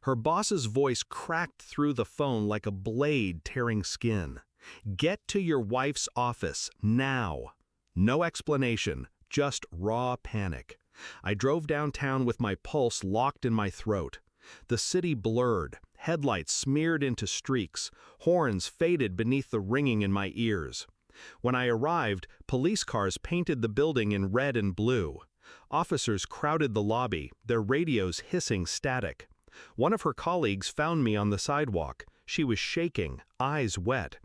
Her boss's voice cracked through the phone like a blade tearing skin. "Get to your wife's office, now." No explanation, just raw panic. I drove downtown with my pulse locked in my throat. The city blurred, headlights smeared into streaks, horns faded beneath the ringing in my ears. When I arrived, police cars painted the building in red and blue. Officers crowded the lobby, their radios hissing static. One of her colleagues found me on the sidewalk. She was shaking, eyes wet.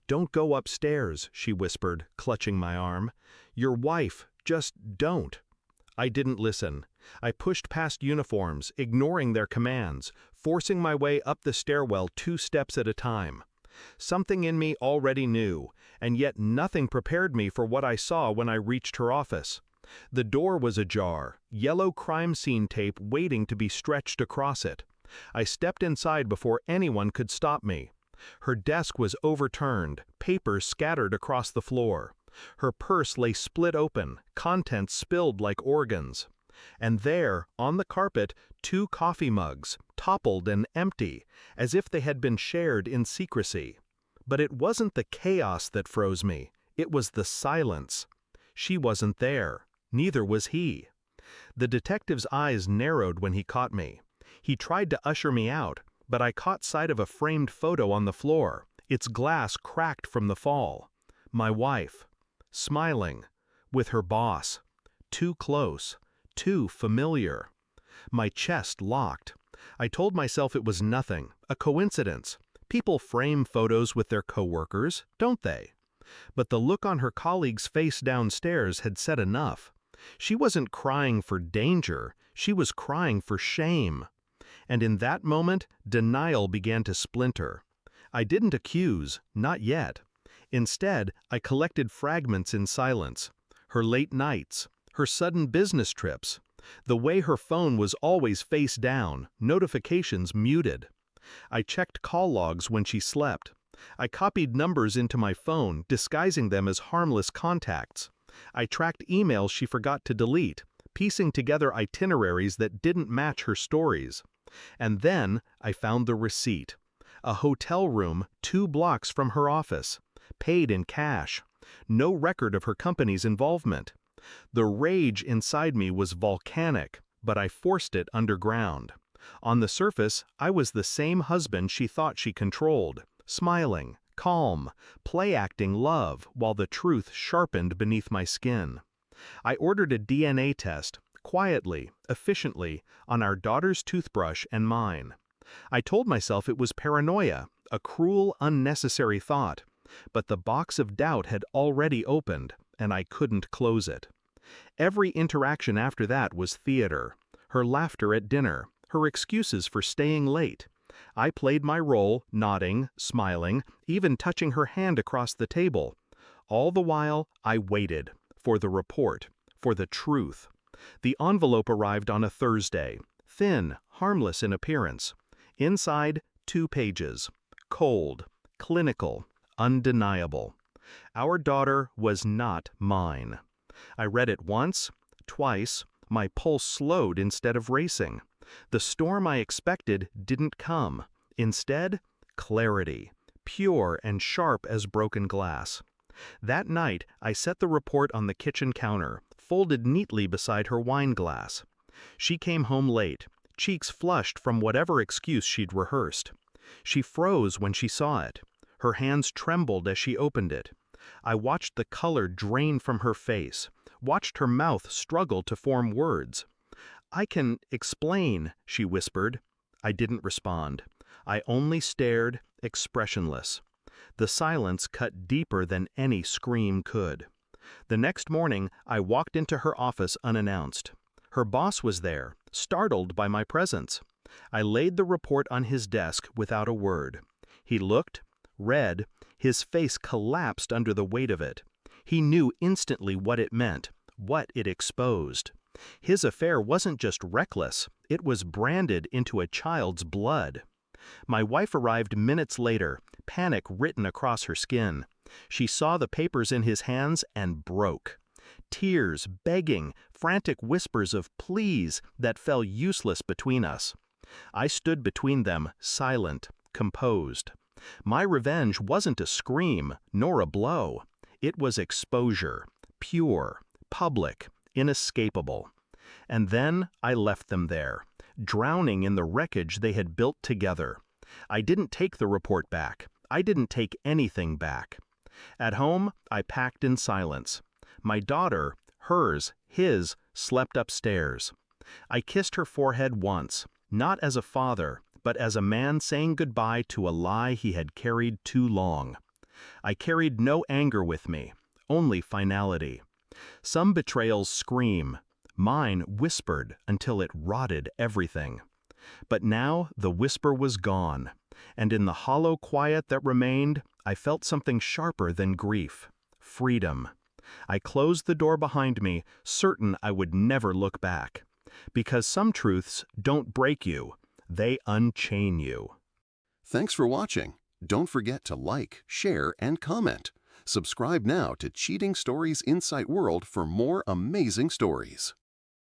"Don't go upstairs," she whispered, clutching my arm. "Your wife, just don't." I didn't listen. I pushed past uniforms, ignoring their commands, forcing my way up the stairwell 2 steps at a time. Something in me already knew, and yet nothing prepared me for what I saw when I reached her office. The door was ajar, yellow crime scene tape waiting to be stretched across it. I stepped inside before anyone could stop me. Her desk was overturned, papers scattered across the floor. Her purse lay split open, contents spilled like organs. And there, on the carpet, 2 coffee mugs, toppled and empty, as if they had been shared in secrecy. But it wasn't the chaos that froze me, it was the silence. She wasn't there. Neither was he. The detective's eyes narrowed when he caught me. He tried to usher me out, but I caught sight of a framed photo on the floor, its glass cracked from the fall. My wife, smiling, with her boss. Too close, too familiar. My chest locked. I told myself it was nothing, a coincidence. People frame photos with their coworkers, don't they? But the look on her colleague's face downstairs had said enough. She wasn't crying for danger, she was crying for shame. And in that moment, denial began to splinter. I didn't accuse, not yet. Instead, I collected fragments in silence. Her late nights, her sudden business trips, the way her phone was always face down, notifications muted. I checked call logs when she slept. I copied numbers into my phone, disguising them as harmless contacts. I tracked emails she forgot to delete, piecing together itineraries that didn't match her stories. And then I found the receipt. A hotel room 2 blocks from her office, paid in cash. No record of her company's involvement. The rage inside me was volcanic, but I forced it underground. On the surface, I was the same husband she thought she controlled, smiling, calm, play-acting love while the truth sharpened beneath my skin. I ordered a DNA test, quietly, efficiently, on our daughter's toothbrush and mine. I told myself it was paranoia, a cruel, unnecessary thought, but the box of doubt had already opened, and I couldn't close it. Every interaction after that was theater. Her laughter at dinner, her excuses for staying late. I played my role, nodding, smiling, even touching her hand across the table. All the while, I waited, for the report, for the truth. The envelope arrived on a Thursday, thin, harmless in appearance. Inside, 2 pages. Cold, clinical, undeniable. Our daughter was not mine. I read it once, twice, my pulse slowed instead of racing. The storm I expected didn't come. Instead, clarity, pure and sharp as broken glass. That night, I set the report on the kitchen counter, folded neatly beside her wine glass. She came home late, cheeks flushed from whatever excuse she'd rehearsed. She froze when she saw it. Her hands trembled as she opened it. I watched the color drain from her face, watched her mouth struggle to form words. "I can explain," she whispered. I didn't respond. I only stared, expressionless. The silence cut deeper than any scream could. The next morning, I walked into her office unannounced. Her boss was there, startled by my presence. I laid the report on his desk without a word. He looked, read, his face collapsed under the weight of it. He knew instantly what it meant, what it exposed. His affair wasn't just reckless, it was branded into a child's blood. My wife arrived minutes later, panic written across her skin. She saw the papers in his hands and broke. Tears, begging, frantic whispers of please that fell useless between us. I stood between them, silent, composed. My revenge wasn't a scream, nor a blow. It was exposure, pure, public, inescapable. And then I left them there, drowning in the wreckage they had built together. I didn't take the report back. I didn't take anything back. At home, I packed in silence. My daughter, hers, his, slept upstairs. I kissed her forehead once, not as a father, but as a man saying goodbye to a lie he had carried too long. I carried no anger with me, only finality. Some betrayals scream. Mine whispered until it rotted everything. But now the whisper was gone, and in the hollow quiet that remained, I felt something sharper than grief: freedom. I closed the door behind me, certain I would never look back. Because some truths don't break you, they unchain you. Thanks for watching. Don't forget to like, share, and comment. Subscribe now to Cheating Stories Insight World for more amazing stories.